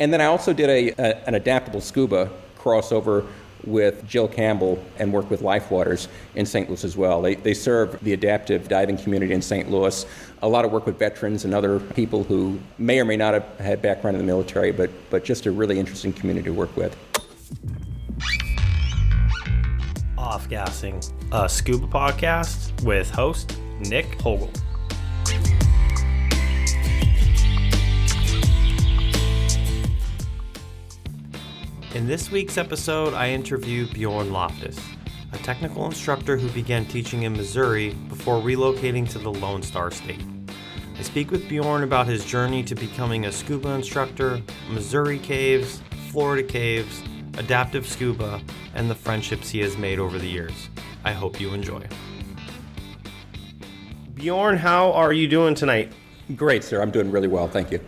And then I also did an adaptable scuba crossover with Jill Campbell and worked with Life Waters in St. Louis as well. They serve the adaptive diving community in St. Louis. A lot of work with veterans and other people who may or may not have had background in the military, but just a really interesting community to work with. Off-Gassing, a scuba podcast with host Nick Hogel. In this week's episode, I interview Bjorn Loftis, a technical instructor who began teaching in Missouri before relocating to the Lone Star State. I speak with Bjorn about his journey to becoming a scuba instructor, Missouri caves, Florida caves, adaptive scuba, and the friendships he has made over the years. I hope you enjoy. Bjorn, how are you doing tonight? Great, sir. I'm doing really well. Thank you.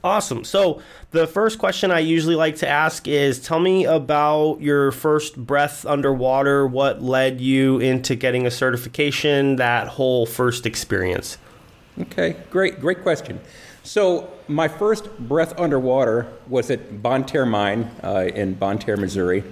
Awesome. So the first question I usually like to ask is, tell me about your first breath underwater. What led you into getting a certification, that whole first experience? Okay, great question. So my first breath underwater was at Bonne Terre Mine in Bonne Terre, Missouri.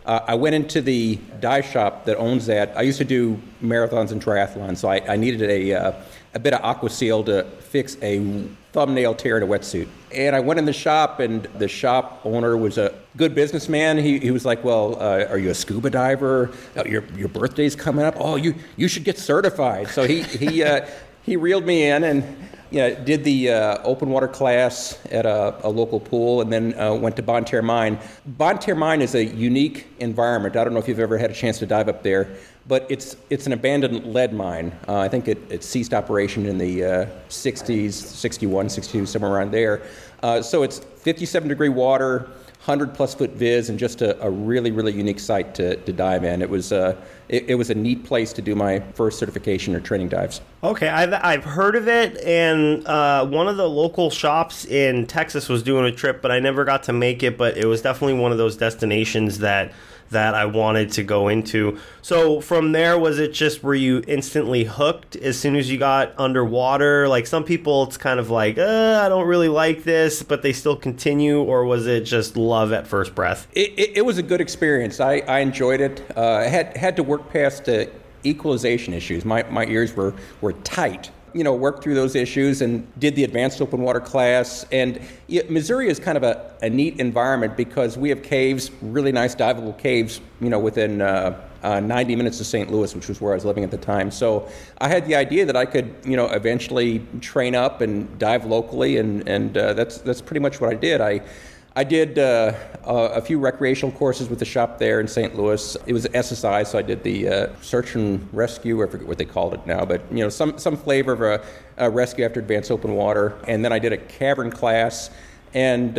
I went into the dive shop that owns that. I used to do marathons and triathlons, so I needed a bit of aqua seal to fix a thumbnail tear in a wetsuit. And I went in the shop, and the shop owner was a good businessman. He was like, well, are you a scuba diver? Your birthday's coming up. Oh, you should get certified. So he reeled me in and did the open water class at a local pool, and then went to Bonne Terre Mine. Bonne Terre Mine is a unique environment. I don't know if you've ever had a chance to dive up there, but it's an abandoned lead mine. I think it ceased operation in the 60s, 61, 62, somewhere around there. So it's 57-degree water, 100-plus foot viz, and just a really, really unique site to dive in. It was a neat place to do my first certification or training dives. Okay, I've heard of it, and one of the local shops in Texas was doing a trip, but I never got to make it, but it was definitely one of those destinations that I wanted to go into. So from there, were you instantly hooked as soon as you got underwater? Like some people, it's kind of like, I don't really like this, but they still continue, or was it just love at first breath? It was a good experience. I enjoyed it. I had to work past equalization issues. My ears were tight. Worked through those issues and did the advanced open water class. And Missouri is kind of a neat environment because we have caves, really nice diveable caves, within 90 minutes of St. Louis, which was where I was living at the time. So I had the idea that I could, eventually train up and dive locally, and that's pretty much what I did. I did a few recreational courses with the shop there in St. Louis. It was SSI, so I did the search and rescue. I forget what they called it now, but some flavor of a rescue after advanced open water. And then I did a cavern class, and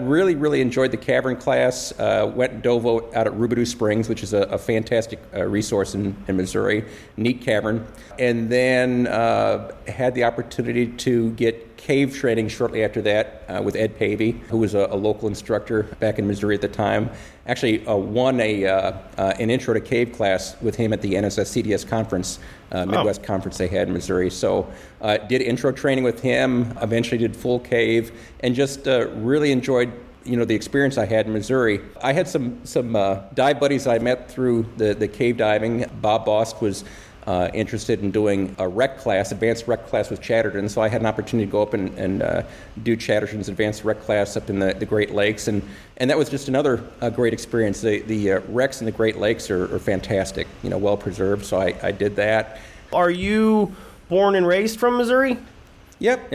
really, really enjoyed the cavern class. Went and dove out at Rubidoux Springs, which is a fantastic resource in Missouri. Neat cavern. And then had the opportunity to get cave training shortly after that with Ed Pavey, who was a local instructor back in Missouri at the time. Actually won an intro to cave class with him at the NSS CDS conference, Midwest conference they had in Missouri. So did intro training with him, eventually did full cave, and just really enjoyed the experience I had in Missouri. I had some dive buddies I met through the cave diving. Bob Bost was interested in doing a rec class, advanced rec class with Chatterton, so I had an opportunity to go up and do Chatterton's advanced rec class up in the Great Lakes, and that was just another great experience. The recs in the Great Lakes are fantastic, well preserved, so I did that. Are you born and raised from Missouri? Yep.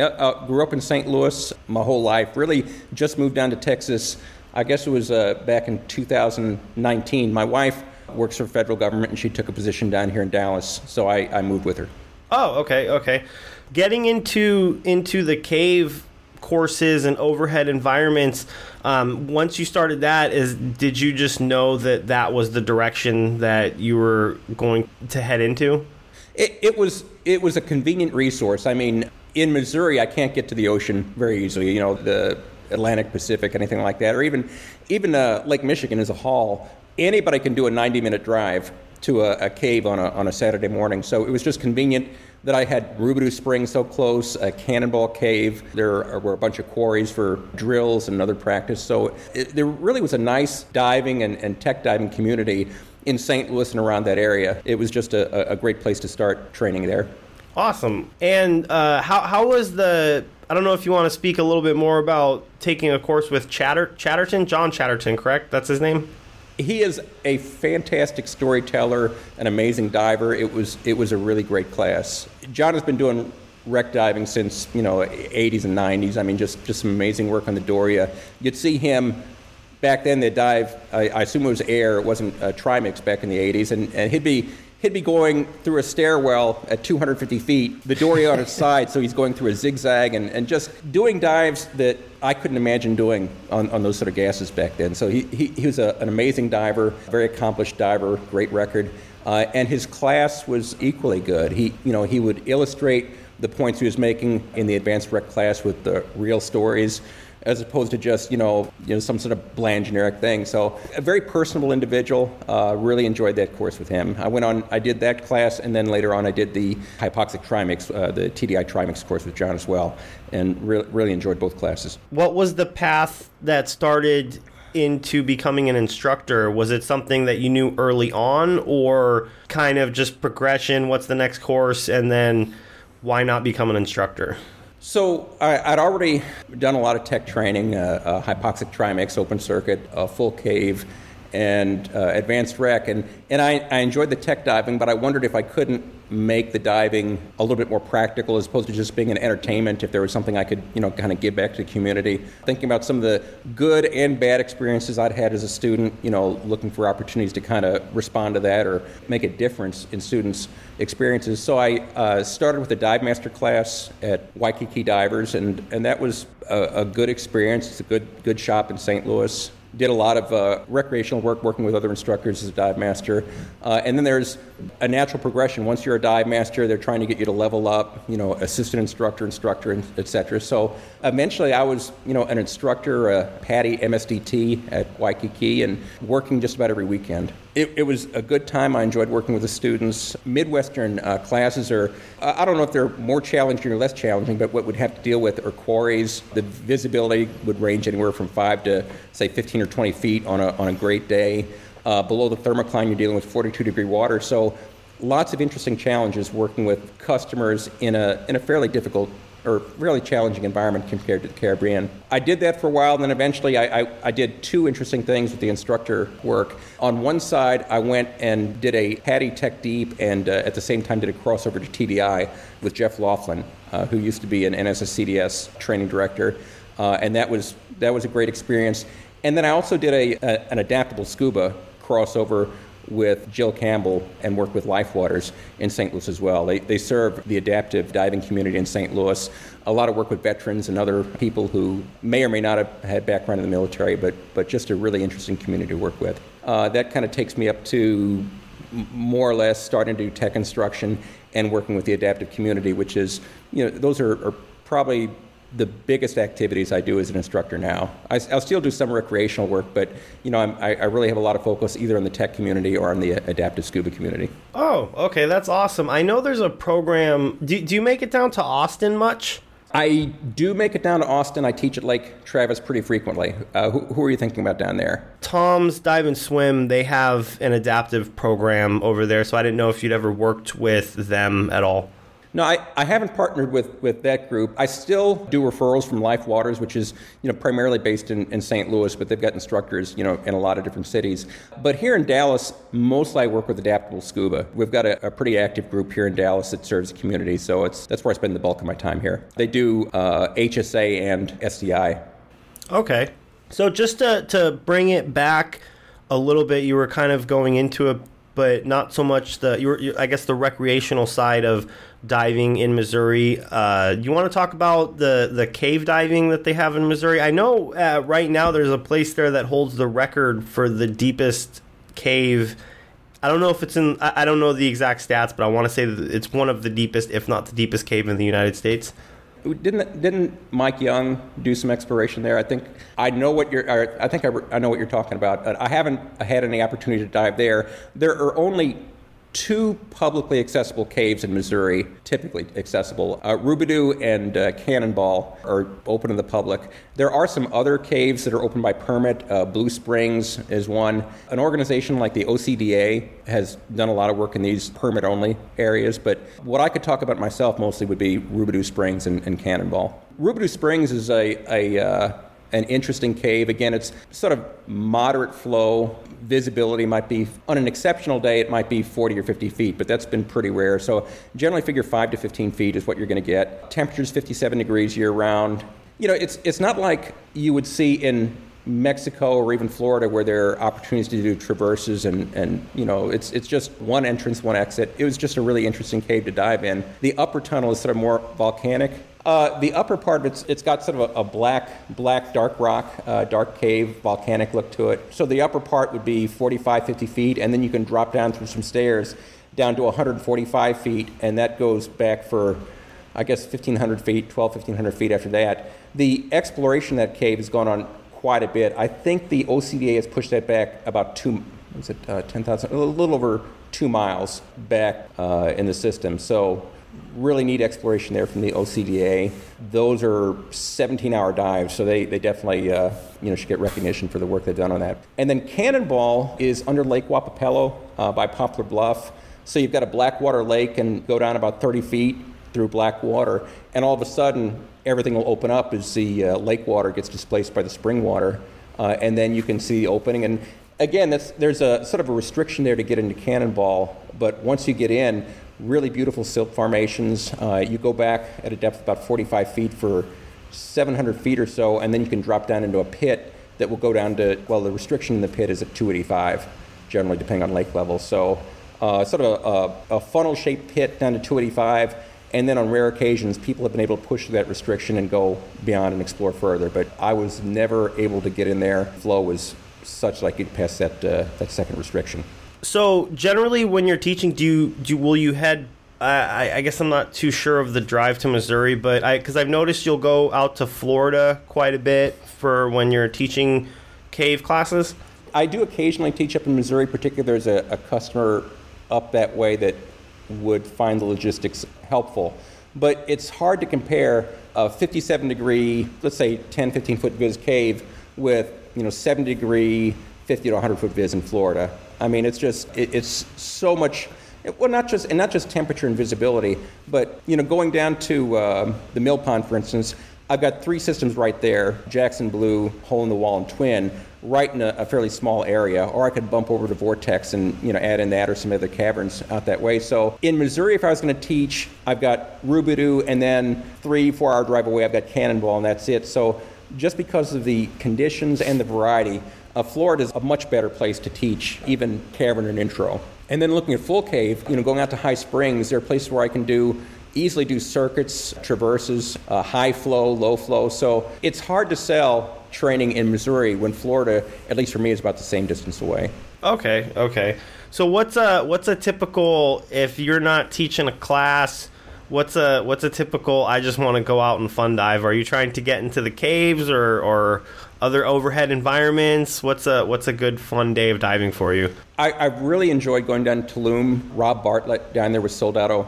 Grew up in St. Louis my whole life. Really just moved down to Texas, I guess it was back in 2019. My wife works for federal government, and she took a position down here in Dallas, so I moved with her. Oh, okay. Getting into the cave courses and overhead environments, once you started that, did you just know that was the direction that you were going to head into? It was a convenient resource. I mean, in Missouri, I can't get to the ocean very easily, the Atlantic, Pacific, anything like that, or even Lake Michigan as a haul. Anybody can do a 90-minute drive to a cave on a Saturday morning. So it was just convenient. that I had Rubidoux Spring so close, a Cannonball Cave. There were a bunch of quarries for drills and other practice. So there really was a nice diving and tech diving community in St. Louis and around that area. It was just a great place to start training there. Awesome. And how was I don't know if you want to speak a little bit more about taking a course with Chatterton, John Chatterton, correct? That's his name? He is a fantastic storyteller, an amazing diver. It was a really great class. John has been doing wreck diving since 80s and 90s. I mean, just some amazing work on the Doria. You'd see him back then. They dive. I assume it was air. It wasn't trimix back in the 80s, and he'd be going through a stairwell at 250 feet, the Doria on its side, so he's going through a zigzag and just doing dives that I couldn't imagine doing on those sort of gases back then. So he was an amazing diver, very accomplished diver, great record, and his class was equally good. He would illustrate the points he was making in the advanced rec class with the real stories, as opposed to just some sort of bland generic thing. So a very personable individual. Really enjoyed that course with him. I did that class, and then later on I did the hypoxic trimix, the TDI trimix course with John as well, and really enjoyed both classes. What was the path that started into becoming an instructor? Was it something that you knew early on, or kind of just progression? What's the next course, and then why not become an instructor? So I'd already done a lot of tech training, hypoxic trimix, open circuit, full cave, and advanced rec, and I enjoyed the tech diving, but I wondered if I couldn't make the diving a little bit more practical as opposed to just being an entertainment, if there was something I could kind of give back to the community. Thinking about some of the good and bad experiences I'd had as a student, looking for opportunities to kind of respond to that or make a difference in students' experiences. So I started with a dive master class at Waikiki Divers, and that was a good experience. It's a good shop in St. Louis. Did a lot of recreational work working with other instructors as a dive master. And then there's a natural progression. Once you're a dive master, they're trying to get you to level up, assistant instructor, et cetera. So eventually I was, an instructor, a PADI MSDT at Waikiki, and working just about every weekend. It was a good time. I enjoyed working with the students. Midwestern classes are, I don't know if they're more challenging or less challenging, but what we'd have to deal with are quarries. The visibility would range anywhere from 5 to, say, 15 or 20 feet on a great day. Below the thermocline, you're dealing with 42-degree water. So lots of interesting challenges working with customers in a fairly difficult or really challenging environment compared to the Caribbean. I did that for a while, and then eventually I did two interesting things with the instructor work. On one side, I went and did a PADI Tech Deep, and at the same time did a crossover to TDI with Jeff Laughlin, who used to be an NSSCDS training director, and that was a great experience. And then I also did an adaptable scuba crossover with Jill Campbell and work with Lifewaters in St. Louis as well. They serve the adaptive diving community in St. Louis. A lot of work with veterans and other people who may or may not have had background in the military, but just a really interesting community to work with. That kind of takes me up to more or less starting to do tech instruction and working with the adaptive community, which is, those are probably the biggest activities I do as an instructor now. I'll still do some recreational work, but I really have a lot of focus either on the tech community or on the adaptive scuba community. Oh, okay, that's awesome. I know there's a program. Do you make it down to Austin much? I do make it down to Austin. I teach at Lake Travis pretty frequently. Who are you thinking about down there? Tom's Dive and Swim, they have an adaptive program over there, so I didn't know if you'd ever worked with them at all. No, I haven't partnered with that group. I still do referrals from Lifewaters, which is primarily based in St. Louis, but they've got instructors in a lot of different cities. But here in Dallas, mostly I work with Adaptable Scuba. We've got a pretty active group here in Dallas that serves the community, so that's where I spend the bulk of my time here. They do HSA and SDI. Okay. So just to bring it back a little bit, you were kind of going into it, but not so much I guess the recreational side of diving in Missouri. You want to talk about the cave diving that they have in Missouri? I know right now there's a place there that holds the record for the deepest cave. I don't know if it's I don't know the exact stats, but I want to say that it's one of the deepest, if not the deepest cave in the United States. Didn't Mike Young do some exploration there? I think I know what I know what you're talking about. I haven't had any opportunity to dive there. There are only two publicly accessible caves in Missouri, typically accessible. Rubidoux and Cannonball are open to the public. There are some other caves that are open by permit. Blue Springs is one. An organization like the OCDA has done a lot of work in these permit-only areas, but what I could talk about myself mostly would be Rubidoux Springs and Cannonball. Rubidoux Springs is an interesting cave. Again, it's sort of moderate flow. Visibility might be, on an exceptional day, it might be 40 or 50 feet, but that's been pretty rare. So generally figure 5 to 15 feet is what you're going to get. Temperature's 57 degrees year-round. You know, it's not like you would see in Mexico or even Florida where there are opportunities to do traverses and you know, it's just one entrance, one exit. It was just a really interesting cave to dive in. The upper tunnel is sort of more volcanic. The upper part of it's got sort of a black, dark rock, dark cave, volcanic look to it. So the upper part would be 45, 50 feet, and then you can drop down through some stairs down to 145 feet, and that goes back for, I guess, 1,500 feet, 1,500 feet after that. The exploration of that cave has gone on quite a bit. I think the OCDA has pushed that back about 10,000, a little over 2 miles back in the system. So really neat exploration there from the OCDA. Those are 17-hour dives, so they definitely should get recognition for the work they've done on that. And then Cannonball is under Lake Wapapello by Poplar Bluff. So you've got a blackwater lake and go down about 30 feet through black water, and all of a sudden everything will open up as the lake water gets displaced by the spring water, and then you can see the opening. And again, there's a sort of a restriction there to get into Cannonball, but once you get in, really beautiful silt formations. You go back at a depth of about 45 feet for 700 feet or so, and then you can drop down into a pit that will go down to, well, the restriction in the pit is at 285, generally, depending on lake level. So sort of a funnel-shaped pit down to 285, and then on rare occasions, people have been able to push that restriction and go beyond and explore further. But I was never able to get in there. Flow was such that I could pass that second restriction. So generally, when you're teaching, will you head? I guess I'm not too sure of the drive to Missouri, but because I've noticed you'll go out to Florida quite a bit for when you're teaching cave classes. I do occasionally teach up in Missouri. Particularly, there's a customer up that way that would find the logistics helpful. But it's hard to compare a 57 degree, let's say 10, 15 foot viz cave with 70 degree, 50 to 100 foot viz in Florida. I mean, it's so much. Well, not just temperature and visibility, but going down to the Mill Pond, for instance, I've got 3 systems right there: Jackson Blue, Hole in the Wall, and Twin, right in a fairly small area. Or I could bump over to Vortex and add in that or some other caverns out that way. So in Missouri, if I was going to teach, I've got Rubidoux, and then 3-4 hour drive away, I've got Cannonball, and that's it. So just because of the conditions and the variety, Florida is a much better place to teach, even cavern and intro. And then looking at full cave, going out to High Springs, there are places where I can easily do circuits, traverses, high flow, low flow. So it's hard to sell training in Missouri when Florida, at least for me, is about the same distance away. Okay. So what's a typical, if you're not teaching a class, what's a typical, I just want to go out and fun dive? Are you trying to get into the caves or other overhead environments? What's a good fun day of diving for you? I've really enjoyed going down to Tulum. Rob Bartlett down there with Soldado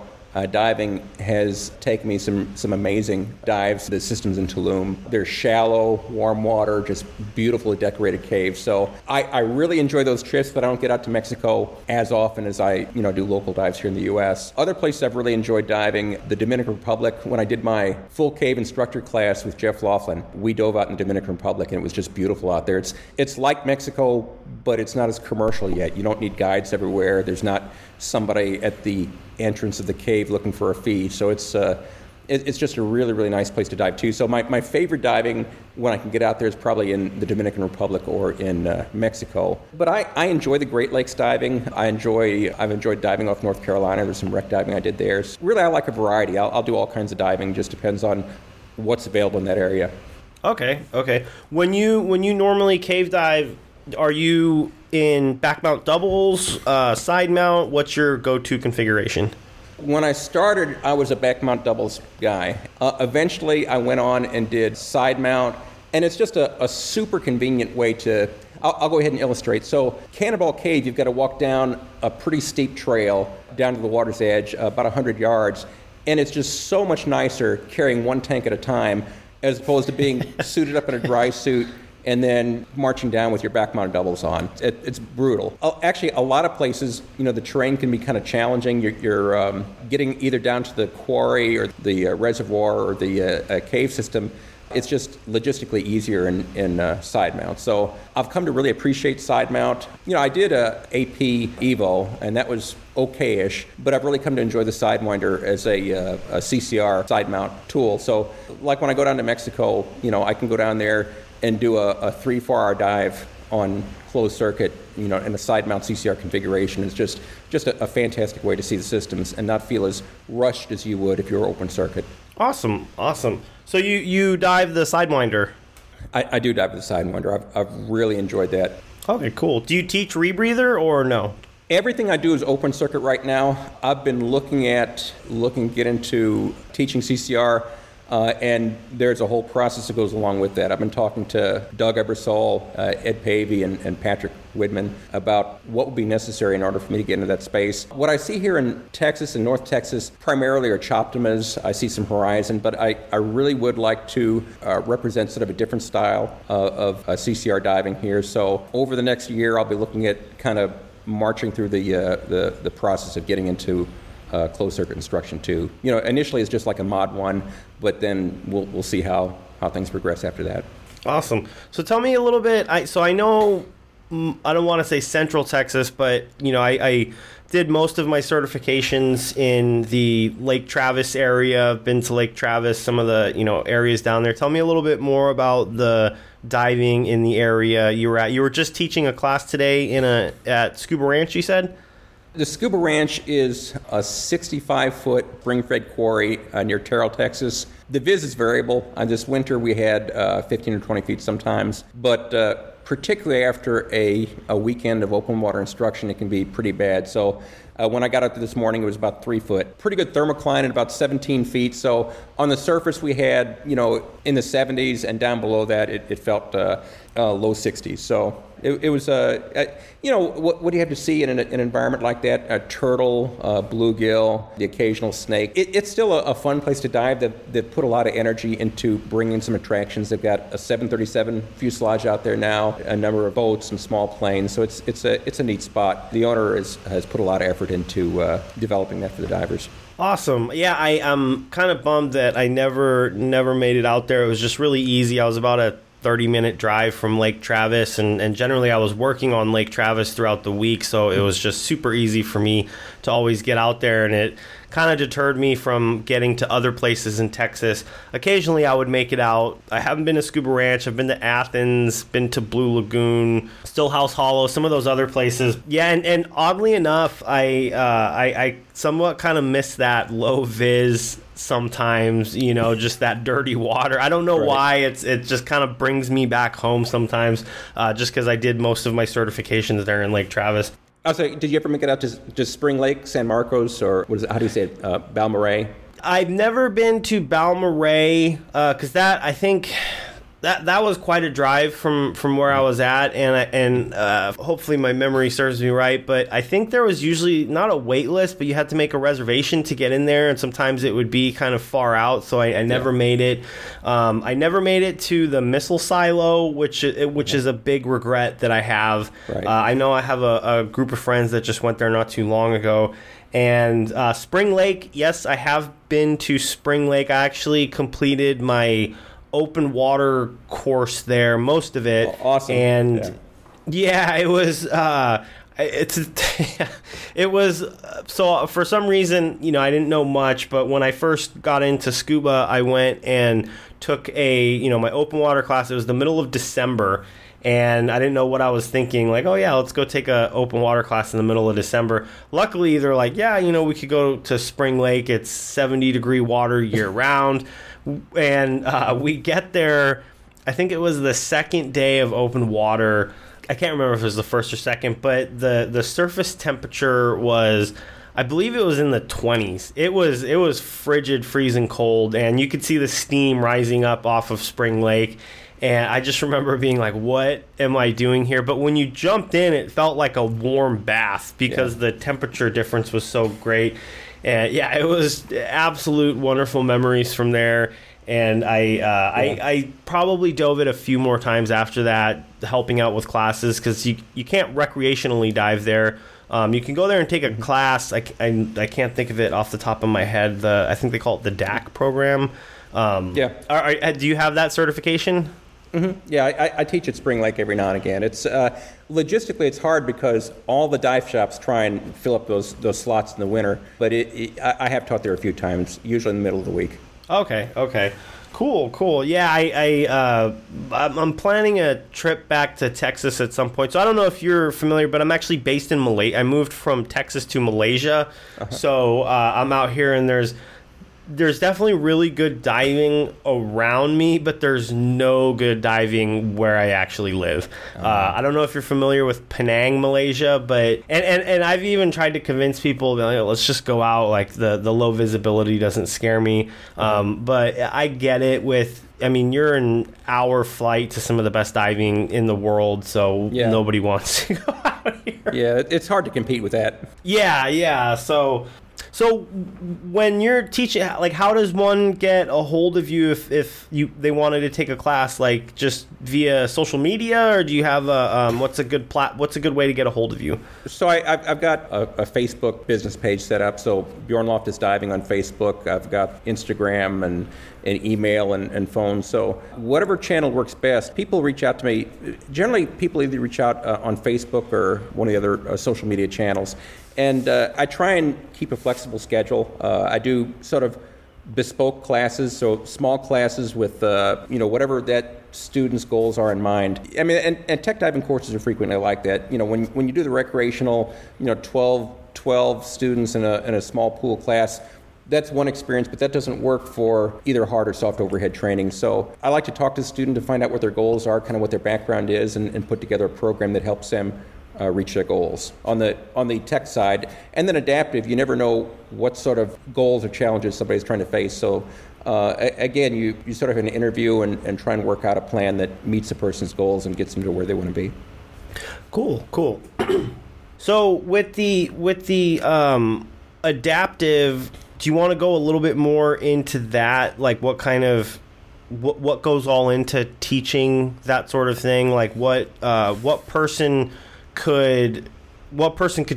Diving has taken me some amazing dives. The systems in Tulum, they're shallow, warm water, just beautifully decorated caves. So I really enjoy those trips, but I don't get out to Mexico as often as I do local dives here in the U.S. Other places I've really enjoyed diving: the Dominican Republic. When I did my full cave instructor class with Jeff Laughlin, we dove out in the Dominican Republic, and it was just beautiful out there. It's like Mexico, but it's not as commercial yet. You don't need guides everywhere. There's not somebody at the entrance of the cave looking for a fee. So it's just a really, really nice place to dive too. So my favorite diving when I can get out there is probably in the Dominican Republic or in Mexico. But I enjoy the Great Lakes diving. I've enjoyed diving off North Carolina. There's some wreck diving I did there. So really, I like a variety. I'll do all kinds of diving. Just depends on what's available in that area. Okay. When you normally cave dive, are you in back mount doubles, side mount? What's your go-to configuration? When I started, I was a back mount doubles guy. Eventually, I went on and did side mount, and it's just a super convenient way to. I'll go ahead and illustrate. So Cannonball Cave, you've got to walk down a pretty steep trail down to the water's edge, about 100 yards, and it's just so much nicer carrying one tank at a time as opposed to being suited up in a dry suit and then marching down with your back-mounted doubles on. It's brutal. Actually, a lot of places, the terrain can be kind of challenging. You're getting either down to the quarry or the reservoir or the cave system. It's just logistically easier in side mount. So I've come to really appreciate side mount. I did a AP Evo, and that was okay-ish, but I've really come to enjoy the Sidewinder as a CCR side mount tool. So like when I go down to Mexico, I can go down there and do a 3-4 hour dive on closed circuit, in a side mount CCR configuration. It's just a fantastic way to see the systems and not feel as rushed as you would if you were open circuit. Awesome. So you dive the Sidewinder? I do dive the Sidewinder. I've really enjoyed that. Okay, cool. Do you teach rebreather or no? Everything I do is open circuit right now. I've been looking to get into teaching CCR. And there's a whole process that goes along with that. I've been talking to Doug Ebersol, Ed Pavey, and Patrick Widman about what would be necessary in order for me to get into that space. What I see here in Texas and North Texas primarily are Choptimas. I see some Horizon, but I really would like to represent sort of a different style of CCR diving here. So over the next year, I'll be looking at kind of marching through the process of getting into closed circuit instruction too. Initially it's just like a mod 1, but then we'll see how things progress after that. Awesome. So tell me a little bit. I know I don't want to say Central Texas, but I did most of my certifications in the Lake Travis area. I've been to Lake Travis, some of the areas down there. Tell me a little bit more about the diving in the area you were at. You were just teaching a class today at Scuba Ranch, you said? The Scuba Ranch is a 65-foot spring-fed quarry near Terrell, Texas. The viz is variable. This winter we had 15 or 20 feet sometimes, but particularly after a weekend of open water instruction, it can be pretty bad. So when I got up this morning, it was about 3 foot. Pretty good thermocline at about 17 feet. So on the surface we had, in the 70s, and down below that it felt low 60s. So it was, what do you have to see in an environment like that? A turtle, bluegill, the occasional snake. It's still a fun place to dive. They've put a lot of energy into bringing some attractions. They've got a 737 fuselage out there now, a number of boats and small planes. So it's a neat spot. The owner has put a lot of effort into developing that for the divers. Awesome. Yeah, I'm kind of bummed that I never made it out there. It was just really easy. I was about a 30-minute drive from Lake Travis, and generally I was working on Lake Travis throughout the week, so it was just super easy for me to always get out there, and it kind of deterred me from getting to other places in Texas. Occasionally I would make it out. I haven't been to Scuba Ranch. I've been to Athens, been to Blue Lagoon, Stillhouse Hollow, some of those other places. Yeah, and oddly enough, I somewhat kind of miss that low vis sometimes, just that dirty water. I don't know why. It just kind of brings me back home sometimes, just because I did most of my certifications there in Lake Travis. So did you ever make it out to Spring Lake, San Marcos, or how do you say it, Balmorhea? I've never been to Balmorhea, because I think that was quite a drive from where I was at, and hopefully my memory serves me right, but I think there was usually not a wait list, but you had to make a reservation to get in there, and sometimes it would be kind of far out, so I never made it. I never made it to the missile silo, which is a big regret that I have. Right. I know I have a group of friends that just went there not too long ago. And Spring Lake, yes, I have been to Spring Lake. I actually completed my open water course there, most of it. Oh, awesome. And yeah, it was it was so for some reason, I didn't know much, but when I first got into scuba, I went and took my open water class. It was the middle of December, and I didn't know what I was thinking, like, oh yeah, let's go take a open water class in the middle of December. Luckily, they're like, yeah, we could go to Spring Lake. It's 70-degree water year round. And we get there, I think it was the second day of open water. I can't remember if it was the first or second, but the surface temperature was, I believe it was in the 20s. It was frigid, freezing cold, and you could see the steam rising up off of Spring Lake. And I just remember being like, what am I doing here? But when you jumped in, it felt like a warm bath because the temperature difference was so great. And yeah, it was absolute wonderful memories from there. And I probably dove it a few more times after that, helping out with classes, because you can't recreationally dive there. You can go there and take a class. I can't think of it off the top of my head. I think they call it the DAC program. Do you have that certification? Mm-hmm. Yeah, I teach at Spring Lake every now and again. It's logistically it's hard because all the dive shops try and fill up those slots in the winter. But I have taught there a few times, usually in the middle of the week. Okay. Cool. Yeah, I'm planning a trip back to Texas at some point. So I don't know if you're familiar, but I'm actually based in Malaysia. I moved from Texas to Malaysia. So I'm out here, and there's definitely really good diving around me, but there's no good diving where I actually live. I don't know if you're familiar with Penang, Malaysia, but and I've even tried to convince people, like, let's just go out. Like the low visibility doesn't scare me, but I get it. You're an hour flight to some of the best diving in the world, so nobody wants to go out here. Yeah, it's hard to compete with that. Yeah. So when you're teaching, like, how does one get a hold of you if they wanted to take a class, like just via social media, or do you have what's a good way to get a hold of you? So I've got a Facebook business page set up. So Bjorn Loftis Diving on Facebook. I've got Instagram and email and phone. So whatever channel works best, people reach out to me. Generally, people either reach out on Facebook or one of the other social media channels. And I try and keep a flexible schedule. I do sort of bespoke classes, so small classes with whatever that student's goals are in mind. I mean, and tech diving courses are frequently like that. When you do the recreational, 12 students in a small pool class, that's one experience, but that doesn't work for either hard or soft overhead training. So I like to talk to the student to find out what their goals are, kind of what their background is, and put together a program that helps them reach their goals on the tech side. And then adaptive, you never know what sort of goals or challenges somebody's trying to face. So again, you sort of have an interview and try and work out a plan that meets a person's goals and gets them to where they want to be. Cool. So with the adaptive, do you want to go a little bit more into that? Like what goes all into teaching that sort of thing? Like what person could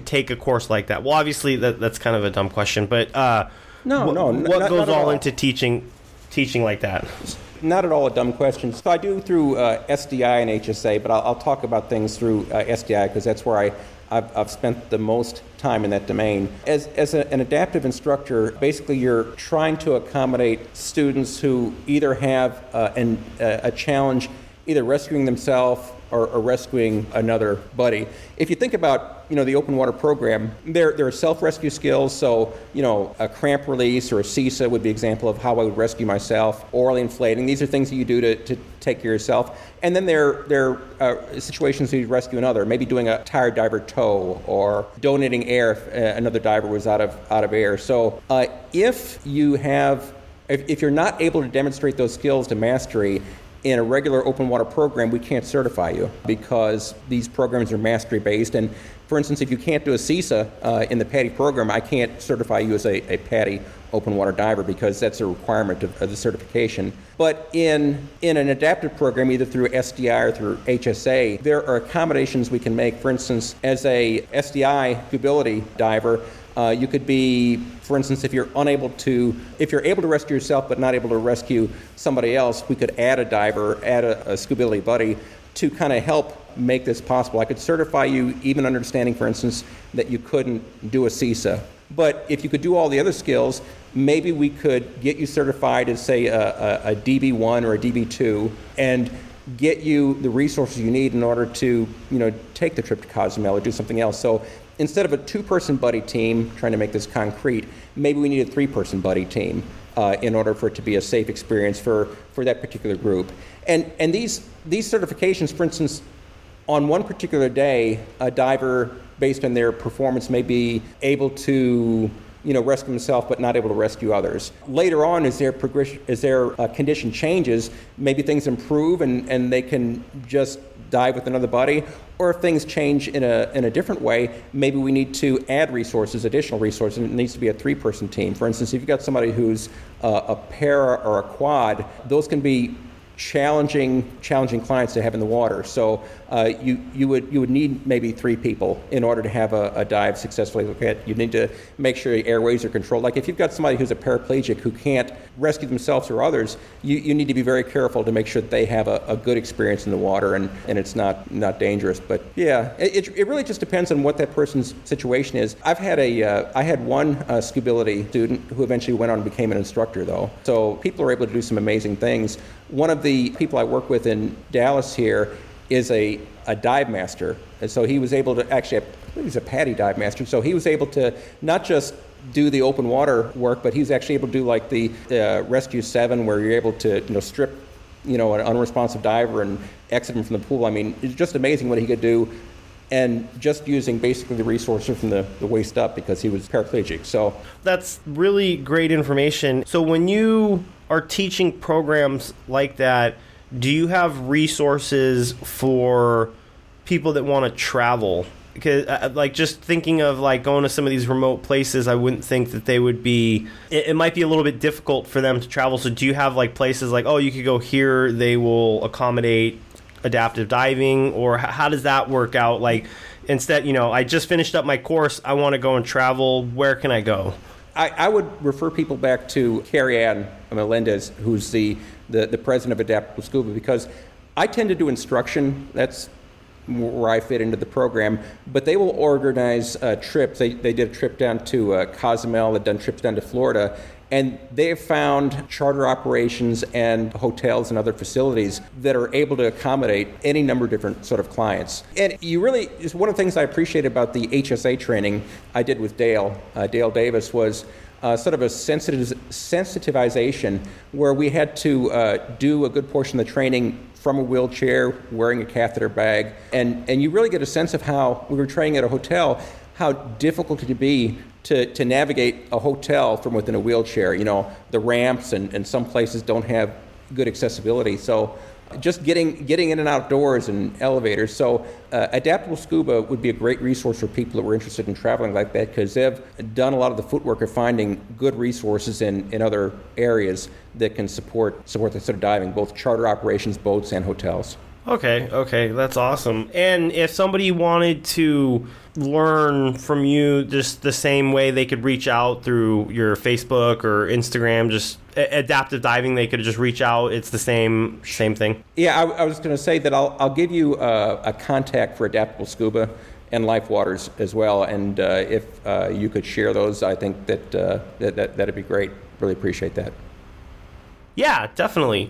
take a course like that? Well, obviously that's kind of a dumb question, but what goes all into teaching like that? Not at all a dumb question. So I do through SDI and HSA, but I'll talk about things through SDI because that's where I've spent the most time in that domain. As an adaptive instructor, basically you're trying to accommodate students who either have a challenge, either rescuing themselves or rescuing another buddy. If you think about the open water program, there are self-rescue skills. So a cramp release or a CISA would be an example of how I would rescue myself. Orally inflating. These are things that you do to take care of yourself. And then there are situations where you rescue another. Maybe doing a tired diver tow or donating air if another diver was out of air. So if you're not able to demonstrate those skills to mastery in a regular open water program, we can't certify you because these programs are mastery based. And for instance, if you can't do a CISA in the PADI program, I can't certify you as a PADI open water diver because that's a requirement of the certification. But in an adaptive program, either through SDI or through HSA, there are accommodations we can make. For instance, as a SDI ability diver, you could be, for instance, if you're able to rescue yourself but not able to rescue somebody else, we could add a scuba ability buddy to kind of help make this possible. I could certify you even understanding, for instance, that you couldn't do a CISA. But if you could do all the other skills, maybe we could get you certified as, say, a DB1 or a DB2 and get you the resources you need in order to, take the trip to Cozumel or do something else. So instead of a two-person buddy team, trying to make this concrete, maybe we need a three-person buddy team in order for it to be a safe experience for that particular group. And these certifications, for instance, on one particular day, a diver, based on their performance, may be able to rescue himself but not able to rescue others. Later on, as their condition changes, maybe things improve and they can just dive with another buddy, or if things change in a different way, maybe we need to add additional resources, and it needs to be a 3-person team. For instance, if you've got somebody who's a para or a quad, those can be challenging clients to have in the water. So you would need maybe 3 people in order to have a dive successfully look at. You need to make sure the airways are controlled. Like if you've got somebody who's a paraplegic who can't rescue themselves or others, you need to be very careful to make sure that they have a good experience in the water and it's not dangerous. But yeah, it really just depends on what that person's situation is. I had one Scuba student who eventually went on and became an instructor though. So people are able to do some amazing things. One of the people I work with in Dallas here is a dive master. And so he was able to actually, I believe he's a PADI dive master, so he was able to not just do the open water work, but he's actually able to do like the Rescue 7 where you're able to strip an unresponsive diver and exit him from the pool. I mean, it's just amazing what he could do, and just using basically the resources from the waist up because he was paraplegic. So that's really great information. So when you are teaching programs like that, do you have resources for people that want to travel? Because like just thinking of like going to some of these remote places, I wouldn't think that they would be, it might be a little bit difficult for them to travel. So do you have like places like, oh, you could go here, they will accommodate adaptive diving, or how does that work out? Like instead, I just finished up my course, I want to go and travel, where can I go? I would refer people back to Carrie Ann Melendez, who's the president of Adaptable Scuba, because I tend to do instruction. That's where I fit into the program. But they will organize trips. They did a trip down to Cozumel. They've done trips down to Florida. And they have found charter operations and hotels and other facilities that are able to accommodate any number of different sort of clients. And it's one of the things I appreciate about the HSA training I did with Dale Davis was sort of a sensitization where we had to do a good portion of the training from a wheelchair, wearing a catheter bag. And you really get a sense of how, we were training at a hotel, how difficult it could be to navigate a hotel from within a wheelchair. The ramps and some places don't have good accessibility. So just getting in and outdoors and elevators. So Adaptable Scuba would be a great resource for people that were interested in traveling like that, because they've done a lot of the footwork of finding good resources in other areas that can support the sort of diving, both charter operations, boats, and hotels. Okay, that's awesome. And if somebody wanted to learn from you just the same way, they could reach out through your Facebook or Instagram, just adaptive diving, they could just reach out. It's the same thing. Yeah, I was going to say that I'll give you a contact for Adaptable Scuba and Life Waters as well. And if you could share those, I think that'd be great. Really appreciate that. Yeah, definitely.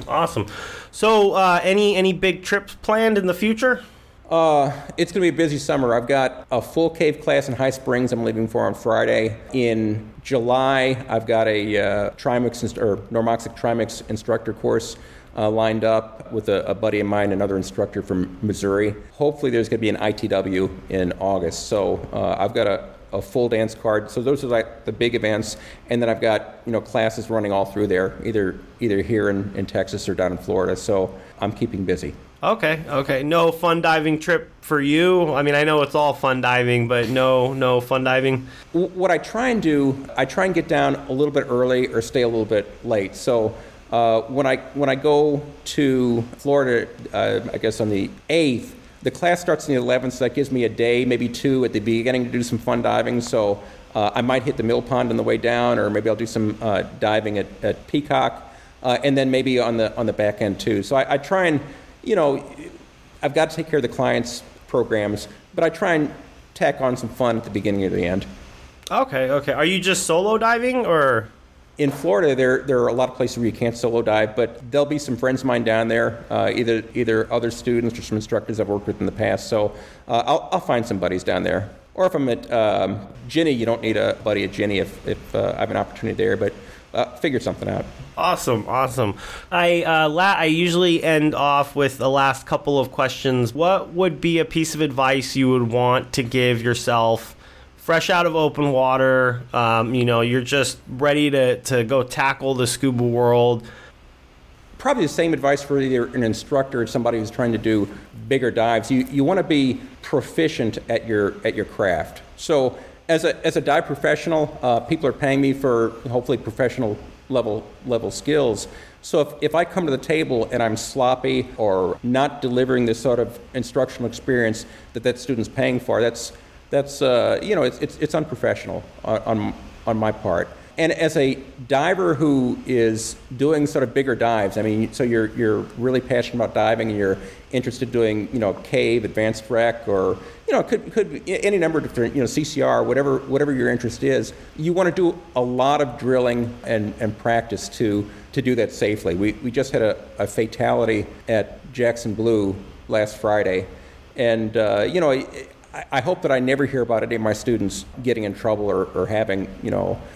Awesome. So, any big trips planned in the future? It's going to be a busy summer. I've got a full cave class in High Springs I'm leaving for on Friday. In July, I've got a normoxic trimix instructor course lined up with a buddy of mine, another instructor from Missouri. Hopefully there's going to be an ITW in August. So I've got a full dance card. So those are like the big events. And then I've got classes running all through there, either here in Texas or down in Florida. So I'm keeping busy. Okay. No fun diving trip for you? I mean, I know it's all fun diving, but no fun diving? What I try and do, I try and get down a little bit early or stay a little bit late. So when I go to Florida, I guess on the 8th, the class starts on the 11th, so that gives me a day, maybe 2 at the beginning to do some fun diving. So I might hit the mill pond on the way down, or maybe I'll do some diving at Peacock, and then maybe on the back end too. So I try and, I've got to take care of the clients' programs, but I try and tack on some fun at the beginning or the end. Okay. Are you just solo diving, or? In Florida, there are a lot of places where you can't solo dive, but there'll be some friends of mine down there, either other students or some instructors I've worked with in the past. So I'll find some buddies down there. Or if I'm at Ginny, you don't need a buddy at Ginny if I have an opportunity there, but figure something out. Awesome. I usually end off with the last couple of questions. What would be a piece of advice you would want to give yourself fresh out of open water, you're just ready to go tackle the scuba world. Probably the same advice for either an instructor or somebody who's trying to do bigger dives. You want to be proficient at your craft. So as a dive professional, people are paying me for hopefully professional level skills. So if I come to the table and I'm sloppy or not delivering this sort of instructional experience that student's paying for, it's unprofessional on my part. And as a diver who is doing sort of bigger dives, I mean, so you're really passionate about diving and you're interested in doing, cave, advanced rec, or, it could be any number of different, CCR, whatever your interest is. You want to do a lot of drilling and practice to do that safely. We just had a fatality at Jackson Blue last Friday. And, I hope that I never hear about any of my students getting in trouble or having,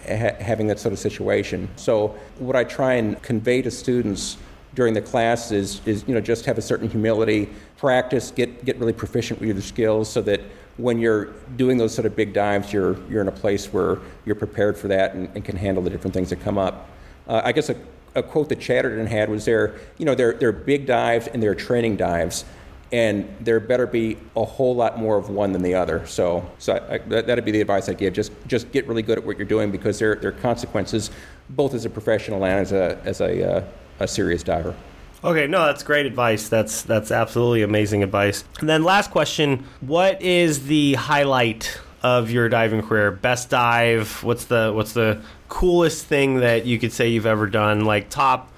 having that sort of situation. So what I try and convey to students during the class is just have a certain humility, practice, get really proficient with your skills so that when you're doing those sort of big dives, you're in a place where you're prepared for that and can handle the different things that come up. I guess a quote that Chatterton had was there are big dives and there are training dives. And there better be a whole lot more of one than the other. So that'd be the advice I give. Just get really good at what you're doing because there are consequences, both as a professional and as a serious diver. Okay, no, that's great advice. That's absolutely amazing advice. And then last question: what is the highlight of your diving career? Best dive? What's the coolest thing that you could say you've ever done? Like top,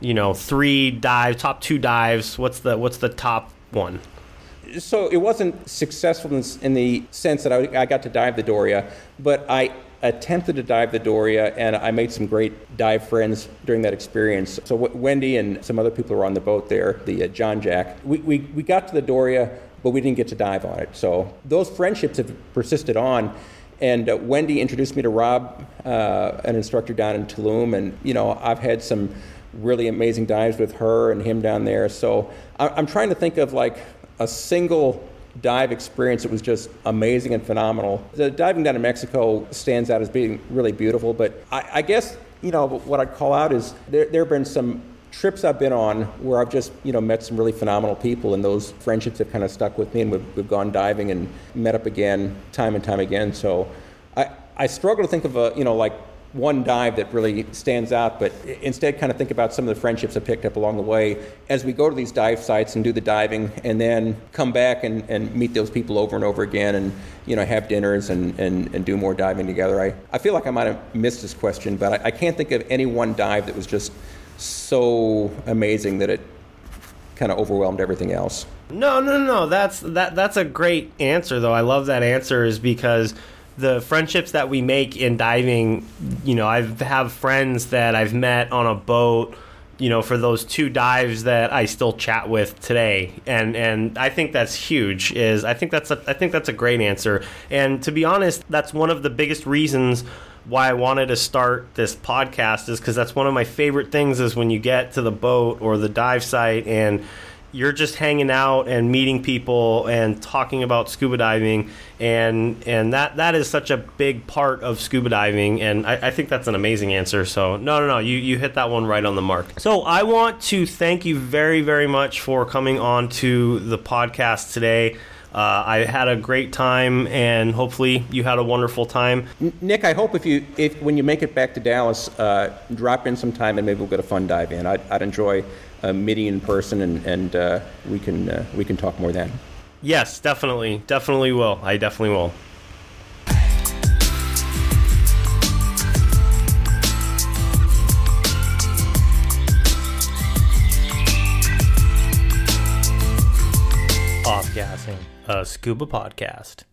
3 dives, top 2 dives. What's the top one? So it wasn't successful in the sense that I got to dive the Doria, but I attempted to dive the Doria and I made some great dive friends during that experience. So Wendy and some other people were on the boat there, the John Jack. We got to the Doria, but we didn't get to dive on it. So those friendships have persisted on. And Wendy introduced me to Rob, an instructor down in Tulum, and I've had some really amazing dives with her and him down there. So I'm trying to think of like a single dive experience that was just amazing and phenomenal. The diving down in Mexico stands out as being really beautiful, but I guess, what I'd call out is there have been some trips I've been on where I've just, met some really phenomenal people, and those friendships have kind of stuck with me, and we've gone diving and met up again time and time again. So I struggle to think of like one dive that really stands out, but instead kind of think about some of the friendships I picked up along the way as we go to these dive sites and do the diving and then come back and meet those people over and over again and, have dinners and do more diving together. I feel like I might have missed this question, but I can't think of any one dive that was just so amazing that it kind of overwhelmed everything else. No. That's a great answer, though. I love that answer is because the friendships that we make in diving, I have friends that I've met on a boat, for those 2 dives that I still chat with today, and I think that's huge. I think that's a great answer, and to be honest, that's one of the biggest reasons why I wanted to start this podcast is because that's one of my favorite things is when you get to the boat or the dive site and you're just hanging out and meeting people and talking about scuba diving, and that is such a big part of scuba diving, and I think that's an amazing answer. So no, you hit that one right on the mark. So I want to thank you very, very much for coming on to the podcast today. I had a great time, and hopefully you had a wonderful time. Nick, I hope if when you make it back to Dallas, drop in sometime and maybe we'll get a fun dive in. I'd enjoy meeting in person, and we can talk more then. Yes, definitely will. I definitely will. Off-gassing, a scuba podcast.